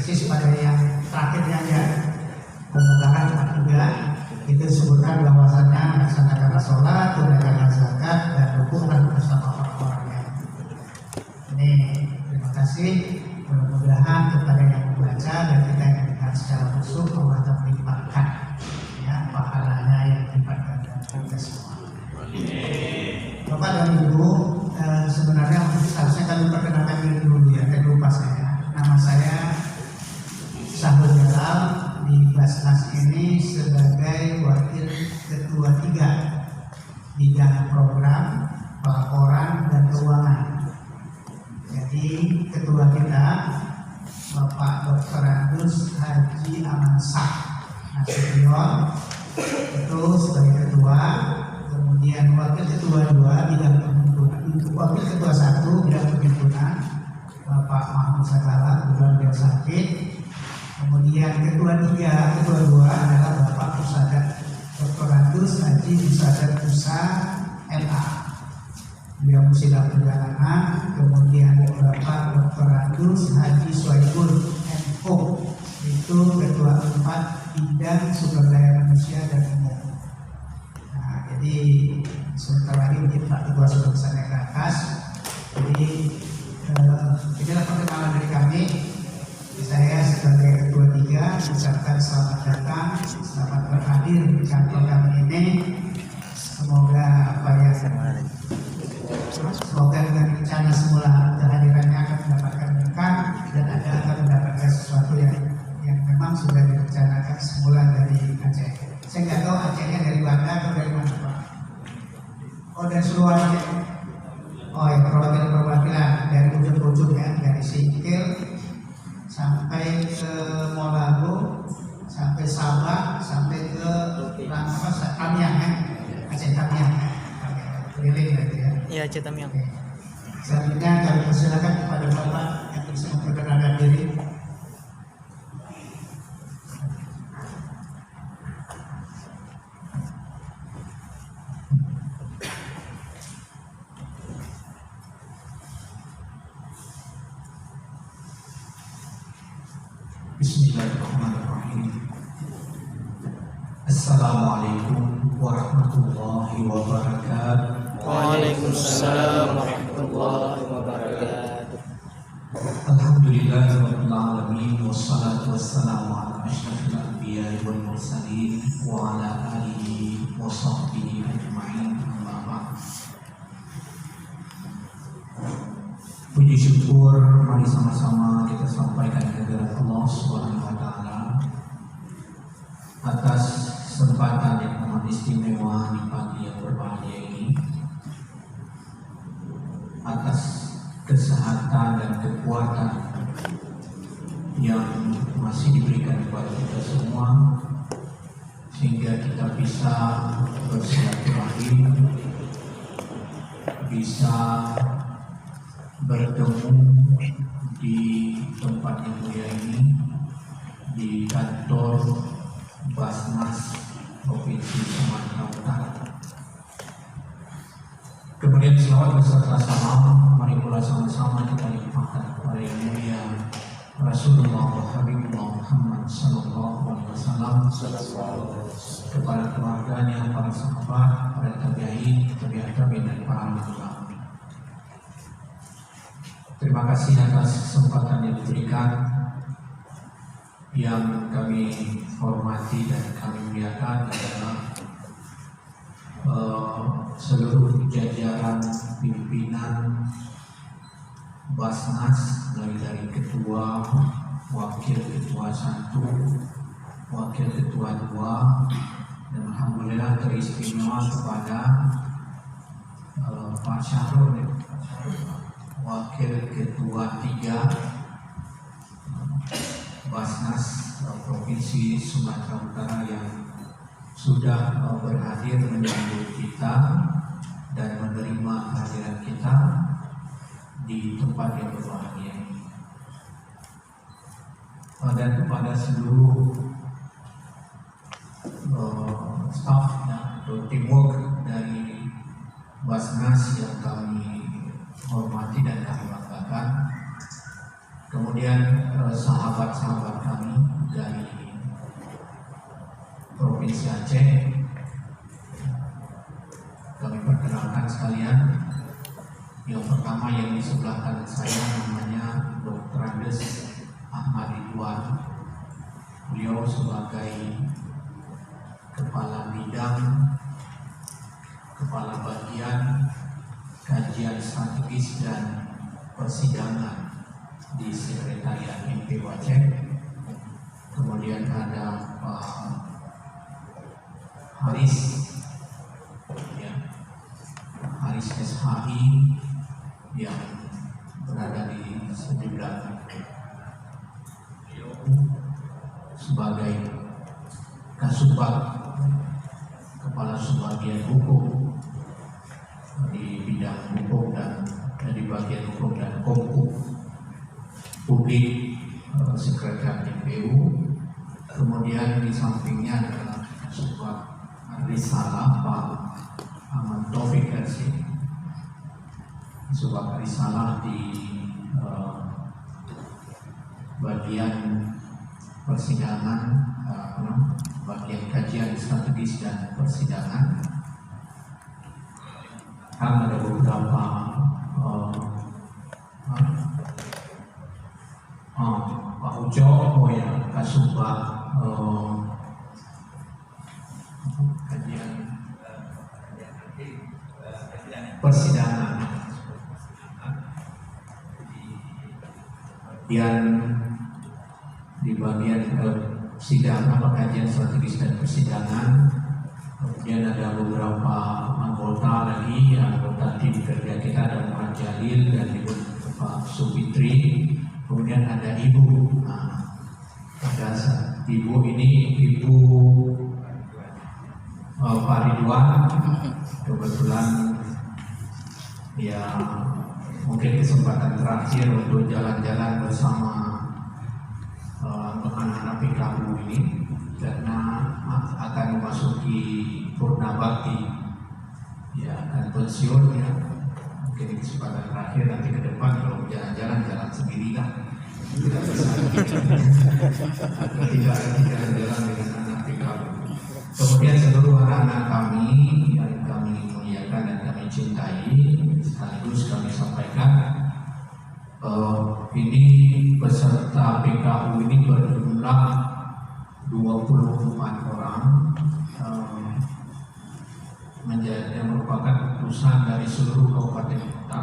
persis pada yang terakhirnya ya, pembukaan juga itu disebutkan bahwasannya melaksanakan sholat, tunaikan zakat dan rukun bersama orang-orangnya. Ini terima kasih. Mudah-mudahan kepada yang membaca dan kita yang mendengar secara khusus Allah akan melimpahkan ya pahalanya yang dilimpahkan kita semua. Bapak dan Ibu, sebenarnya seharusnya kami perkenalkan diri dulu ya, saya lupa saya. Nama saya Sahrul Jalal, di Basnas ini sebagai wakil ketua 3 bidang program, pelaporan dan keuangan. Jadi ketua kita Bapak Dr. Agus Haji Amansah Nasution itu sebagai ketua, kemudian wakil ketua 2 bidang pembentukan, wakil ketua 1 bidang pembentukan Bapak Mahmud Sagala kebetulan beliau sakit. Kemudian ketua 2 adalah Bapak Pusadat Dr. Agus Haji Pusadat Pusa MA. Beliau musida perjalanan. Kemudian Bapak Dr. Agus Haji Suaibul MO, itu ketua 4 bidang sumber daya manusia dan umum. Nah, jadi sebentar lagi mungkin Pak Ketua sudah bisa naik ke atas. Jadi inilah perkenalan dari kami. Saya sebagai ketua 3 mengucapkan selamat datang, selamat berhadir di kantor kami ini. Semoga semoga dengan rencana semula kehadirannya akan mendapatkan berkah dan Anda akan mendapatkan sesuatu yang memang sudah direncanakan semula dari Aceh. Saya nggak tahu Acehnya dari Banda atau dari mana Pak? Oh, dari seluruh Aceh. Oh ya, perwakilan dari ujung-ujung ya, dari Singkil sampai ke Molago, sampai Sabah, sampai ke Tamiang ya, Aceh Tamiang. Keliling gitu ya. Iya, Aceh Tamiang. Selanjutnya kami persilakan kepada Bapak yang bisa memperkenalkan diri. Bismillahirrahmanirrahim. Assalamualaikum warahmatullahi wabarakatuh. Waalaikumsalam warahmatullahi wabarakatuh. Alhamdulillahirabbil alamin wassalatu wassalamu ala asyrafil anbiya'i wal mursalin wa ala alihi wa sahbihi ajma'in. Amma ba'd. Puji syukur mari sama-sama kita sampaikan kehadirat Allah Subhanahu wa taala atas kesempatan yang amat istimewa di pagi yang berbahagia ini, atas kesehatan dan kekuatan yang masih diberikan kepada kita semua sehingga kita bisa bersilaturahim, bisa bertemu di tempat yang mulia ini, di kantor Basnas Provinsi Sumatera Utara. Kemudian selawat beserta salam mari pula sama-sama kita limpahkan kepada yang mulia Rasulullah Habibullah Muhammad Sallallahu Alaihi Wasallam, kepada keluarganya, para sahabat, para tabi'in, tabi'in dan para ulama. Terima kasih atas kesempatan yang diberikan, yang kami hormati dan kami muliakan adalah seluruh jajaran pimpinan Basnas, mulai dari ketua, wakil ketua 1, wakil ketua 2, dan alhamdulillah teristimewa kepada Pak Syahrul, wakil ketua 3 Basnas Provinsi Sumatera Utara yang sudah berhadir menyambut kita dan menerima kehadiran kita di tempat yang berbahagia ini. Dan kepada seluruh staf atau teamwork dari Basnas yang kami hormati dan kami banggakan, Kemudian sahabat-sahabat kami dari Provinsi Aceh, kami perkenalkan sekalian. Yang pertama yang di sebelah kanan saya namanya Dr. Andes Ahmad Ridwan. Beliau sebagai Kepala Bidang, Kepala Bagian Kajian Strategis dan Persidangan di Sekretariat MPU Aceh. Kemudian ada Pak Haris, ya, Haris SHI yang berada di sebelah sebagai Kasubag, Kepala Subbagian Hukum di bidang hukum dan di bagian hukum dan Kompu Publik Sekretariat MPU. Kemudian di sampingnya adalah Kasubag Risalah Pak Ahmad Taufik Ersi, Kasubag Risalah di bagian persidangan, bagian kajian strategis dan persidangan. Kan ada beberapa Pak Ujo, ya, Kasubag kajian persidangan. Di bagian persidangan, kajian strategis dan persidangan. Kemudian ada beberapa anggota lagi, anggota tim kerja kita, ada Muhammad Jalil dan Ibu Pak Supitri. Kemudian ada Ibu, ada Ibu ini Ibu Pak Ridwan, kebetulan ya mungkin kesempatan terakhir untuk jalan-jalan bersama anak-anak PKU ini, karena akan memasuki purna bakti, ya, akan pensiun, ya. Mungkin kesempatan terakhir, nanti ke depan kalau jalan-jalan sendiri lah, tidak bisa tidak jalan-jalan dengan anak PKU. Kemudian seluruh anak-anak kami yang kami muliakan dan kami cintai, sekaligus kami sampaikan ini peserta PKU ini berjumlah 24 orang, merupakan utusan dari seluruh kabupaten kota.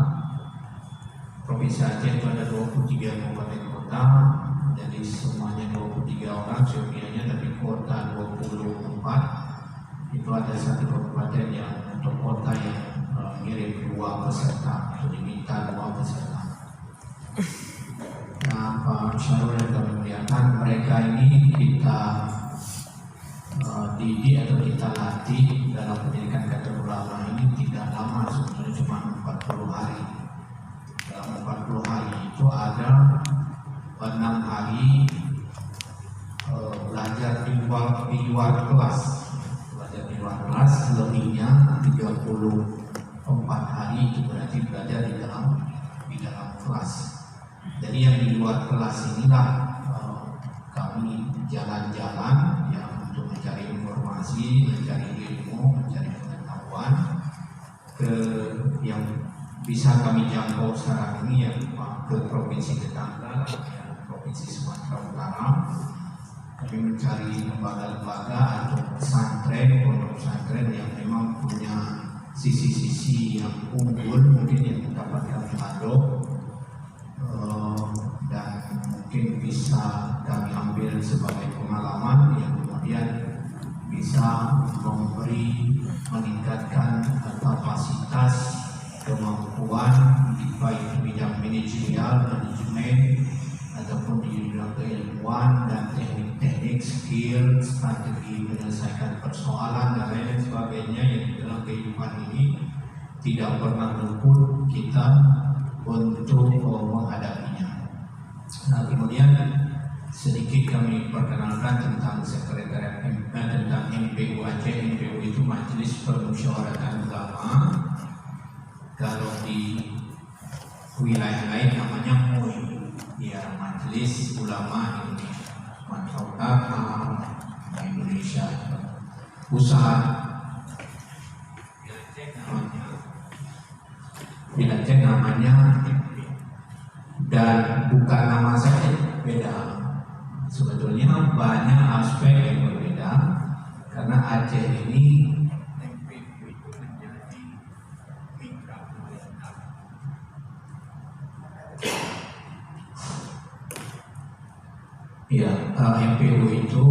Provinsi Aceh itu ada 23 kabupaten kota, jadi semuanya 23 orang semuanya, dari kota 24. Itu ada satu kabupaten yang atau kota yang ngirim 2 peserta, atau diminta 2 peserta. Nah, Pak Syarul yang kami muliakan, mereka ini kita didik atau kita latih dalam pendidikan Khairul Ulama ini tidak lama, sebetulnya cuma 40 hari. Dalam 40 hari itu ada 6 hari belajar di luar kelas, lebihnya 34 hari itu berarti belajar di dalam kelas. Jadi yang di luar kelas inilah kami jalan-jalan, ya, untuk mencari informasi, mencari ilmu, mencari pengetahuan yang bisa kami jangkau sekarang ini, ya, ke provinsi tetangga, ya, Provinsi Sumatera Utara. Kami mencari lembaga-lembaga atau pesantren, pondok pesantren yang memang punya sisi-sisi yang unggul, mungkin yang mendapatkan kado, dan mungkin bisa kami ambil sebagai pengalaman yang kemudian bisa meningkatkan kapasitas, kemampuan baik di bidang manajerial, manajemen, ataupun di bidang keilmuan dan teknik-teknik, skill, strategi menyelesaikan persoalan dan lain sebagainya yang di dalam kehidupan ini tidak pernah luput kita untuk menghadapinya. Nah, kemudian sedikit kami perkenalkan tentang sekretariat tentang MPU Aceh. MPU itu Majelis Permusyawaratan Ulama. Kalau di wilayah lain namanya MUI. ya Majelis Ulama Indonesia pusat Bilacen namanya, dan bukan nama saya beda. Sebetulnya banyak aspek yang berbeda karena Aceh ini ya, MPU itu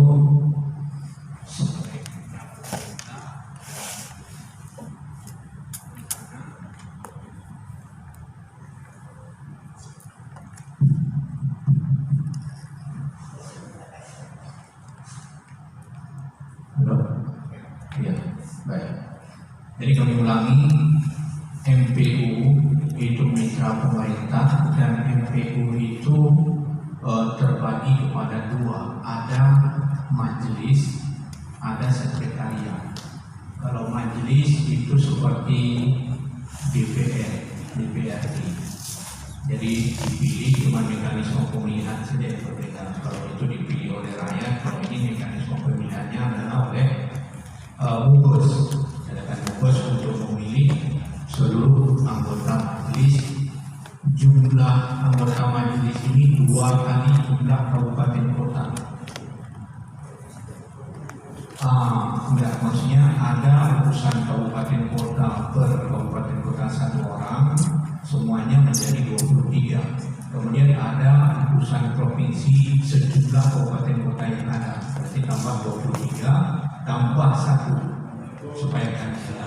ya, baik. Jadi kami ulangi, MPU itu mitra pemerintah dan MPU itu terbagi kepada dua, ada majelis, ada sekretariat. Kalau majelis itu seperti DPRD. Jadi dipilih cuma mekanisme pemilihan saja yang berbeda. Kalau itu dipilih oleh rakyat, kalau ini mekanisme pemilihannya adalah oleh Mubes. Sedangkan Mubes untuk memilih seluruh anggota majelis. Jumlah anggota majelis ini 2 kali jumlah kabupaten kota. Enggak, maksudnya ada urusan kabupaten kota per kabupaten kota 1 orang, semuanya menjadi 23. Kemudian ada urusan provinsi sejumlah kabupaten kota yang ada, berarti tambah 23 tambah 1 supaya kan salah.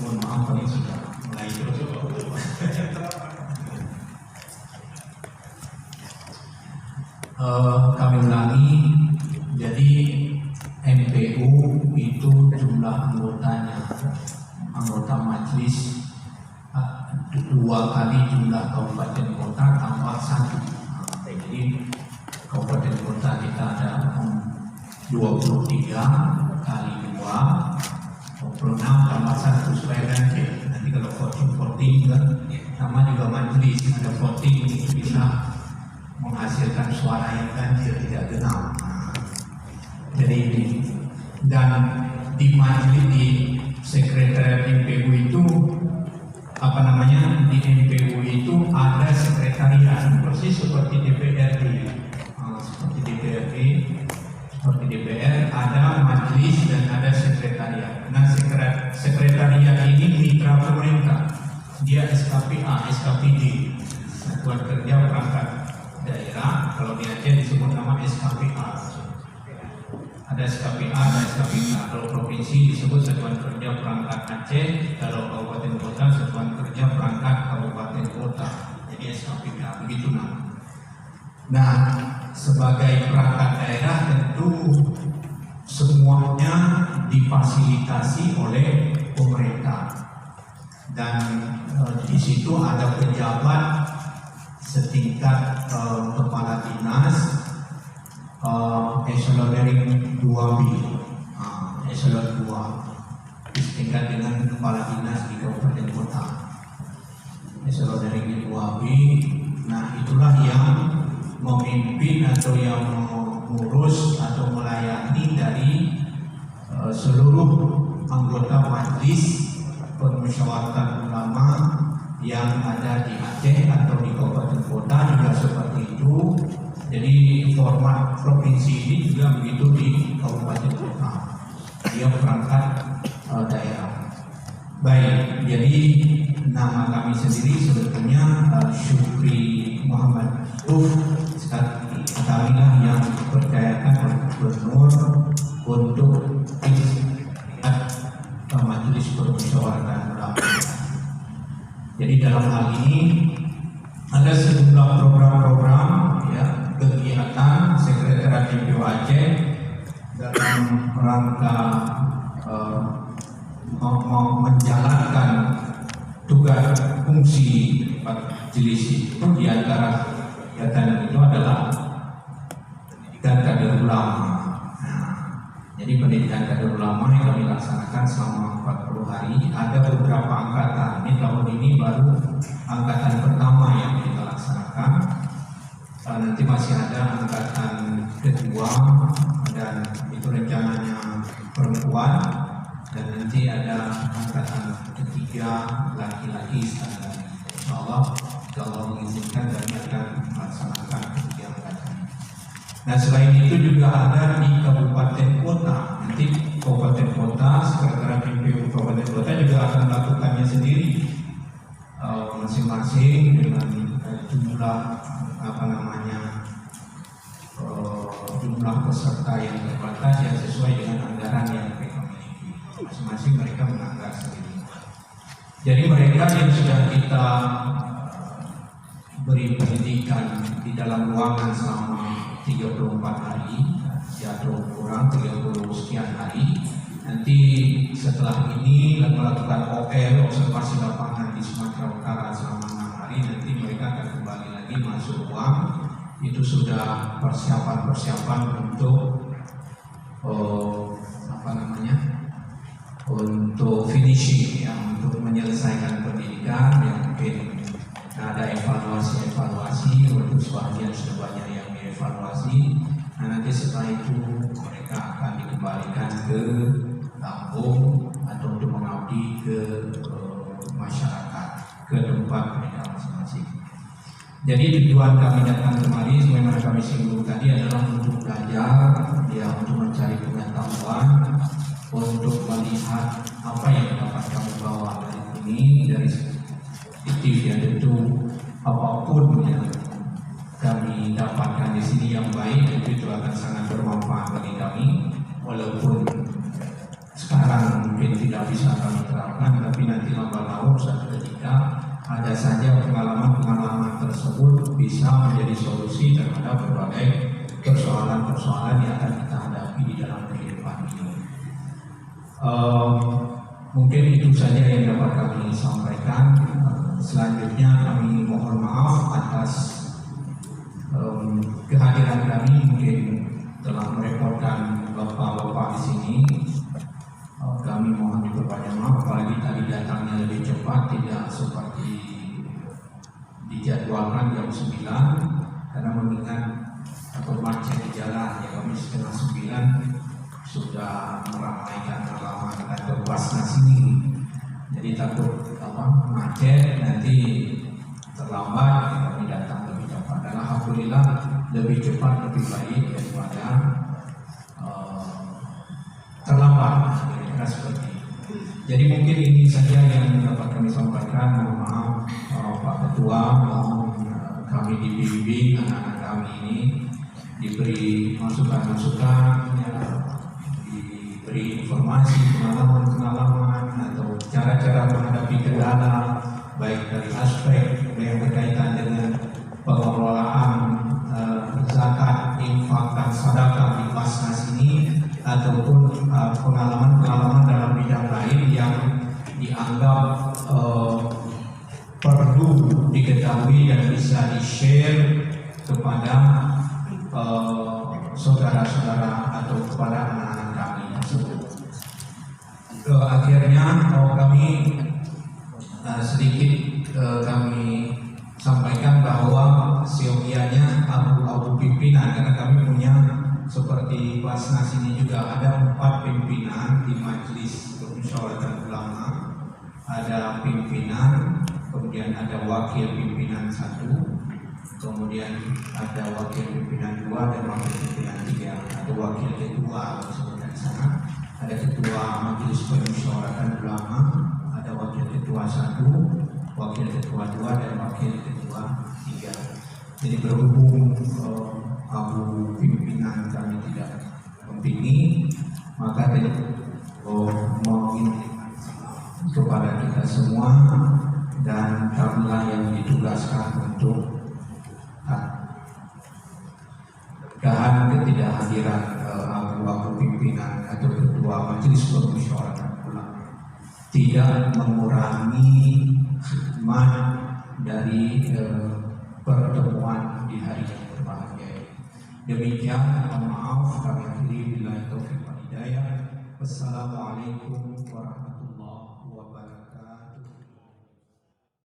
Mohon maaf ini sudah mulai terus. Kami ulangi, jadi MPU itu jumlah anggotanya, anggota majelis 2 kali jumlah kabupaten kota tambah 1. Jadi kabupaten kota kita ada 23 kali 2, 26 tambah 1 supaya ganjil. Nanti kalau voting juga sama juga majelis, ada voting bisa menghasilkan suara yang ganjil, tidak genap. Jadi ini, dan di majelis, di sekretariat MPU itu di MPU itu ada sekretariat persis seperti DPRD, seperti DPR ada majelis dan ada sekretariat. Nah, sekretariat ini mitra pemerintah, dia SKPA, SKPD, Satuan Kerja Perangkat Daerah. Kalau di Aceh disebut nama SKPA. Ada SKPA, ada SKPK. Kalau provinsi disebut Satuan Kerja Perangkat Aceh. Kalau kabupaten kota Satuan Kerja Perangkat Kabupaten Kota. Jadi SKPK, begitu nama. Nah, sebagai perangkat daerah tentu semuanya difasilitasi oleh pemerintah, dan di situ ada pejabat setingkat kepala dinas, eselon 2B, eselon 2 setingkat dengan kepala dinas di kabupaten kota, eselon 2B. Nah, itulah yang memimpin atau yang mengurus atau melayani dari seluruh anggota majelis permusyawaratan ulama yang ada di Aceh atau di kabupaten kota juga seperti itu. Jadi format provinsi ini juga begitu di kabupaten kota, dia perangkat daerah. Baik, jadi nama kami sendiri sebetulnya Syukri Muhammad kamilah yang dipercayakan oleh Gubernur untuk majelis permusyawaratan ulama. Jadi dalam hal ini ada sejumlah program-program, ya, kegiatan Sekretariat MPU Aceh dalam rangka menjalankan tugas fungsi majelis itu di antara kegiatan itu adalah pendidikan kader ulama. Jadi pendidikan kader ulama yang kami laksanakan selama 40 hari. Ada beberapa angkatan. Ini tahun ini baru angkatan pertama yang kita laksanakan. Nanti masih ada angkatan kedua dan itu rencananya perempuan, dan nanti ada angkatan ketiga laki-laki standar. Insyaallah kalau mengizinkan kami akan melaksanakan ketiga angkatan. Nah selain itu juga ada di kabupaten kota. Nanti kabupaten kota, sekretariat PPU kabupaten kota juga akan melakukannya sendiri masing-masing dengan jumlah jumlah peserta yang terbatas yang sesuai dengan anggaran yang mereka miliki. Masing-masing mereka menganggar sendiri. Jadi mereka yang sudah kita beri pendidikan di dalam ruangan selama 34 hari atau kurang 30 sekian hari, nanti setelah ini melakukan OL observasi lapangan di Sumatera Utara selama 6 hari, nanti mereka akan kembali lagi masuk ruang. Itu sudah persiapan untuk untuk finishing, ya, untuk menyelesaikan pendidikan yang mungkin ada evaluasi untuk sebagian sudah banyak yang dievaluasi. Nah nanti setelah itu mereka akan dikembalikan ke kampung atau untuk mengabdi ke masyarakat, ke tempat mereka masing-masing. Jadi tujuan kami datang kemari, sebagaimana kami singgung tadi, adalah untuk belajar, ya, untuk mencari pengetahuan, untuk melihat apa yang dapat kami bawa dari ini, dari aktif ya. Tentu apapun yang kami dapatkan di sini yang baik, tentu itu akan sangat bermanfaat bagi kami, walaupun sekarang mungkin tidak bisa kami terapkan, tapi nanti lambat laun suatu ketika ada saja pengalaman-pengalaman tersebut bisa menjadi solusi terhadap berbagai persoalan-persoalan yang akan kita hadapi di dalam kehidupan ini. Mungkin itu saja yang dapat kami sampaikan. Selanjutnya kami mohon maaf atas kehadiran kami mungkin telah merepotkan bapak-bapak di sini. Kami mohon diperbanyak maaf, apalagi tadi datangnya lebih cepat, tidak seperti dijadwalkan jam 9, karena mengingat atau macet di jalan, ya kami setengah 9 sudah meramaikan halaman kantor Basnas ini. Jadi takut macet nanti terlambat, ya kami datang lebih cepat. Dan alhamdulillah lebih cepat lebih baik daripada terlambat. Seperti itu. Jadi mungkin ini saja yang dapat kami sampaikan. Mohon maaf Pak Ketua, mohon kami dibimbing, anak-anak kami ini diberi masukan-masukan, ya, diberi informasi, pengalaman-pengalaman atau cara-cara menghadapi kendala, baik dari aspek yang berkaitan dengan pengelolaan zakat, infak dan sedekah di Basnas ini, ataupun pengalaman-pengalaman dalam bidang lain yang dianggap perlu diketahui dan bisa di-share kepada saudara-saudara atau kepada anak-anak kami tersebut. Akhirnya kami sedikit kami sampaikan bahwa siogianya abu pimpinan, karena kami punya seperti Basnas ini juga ada 4 pimpinan di Majelis Permusyawaratan Ulama. Ada pimpinan, kemudian ada wakil pimpinan 1, kemudian ada wakil pimpinan 2 dan wakil pimpinan 3. Ada wakil ketua disebutkan sana, ada ketua Majelis Permusyawaratan Ulama, ada wakil ketua 1, wakil ketua 2 dan wakil ketua 3. Jadi berhubung abu pimpinan kami tidak membimbing, maka mohon kepada kita semua, dan kamilah yang ditugaskan untuk mencegah ketidakhadiran abu pimpinan atau ketua Majelis Permusyawaratan Ulama tidak mengurangi hikmah dari pertemuan di hari yang berbahagia. Demikian, mohon maaf kami akhiri, billahi taufiq wal hidayah. Wassalamualaikum warahmatullahi wabarakatuh.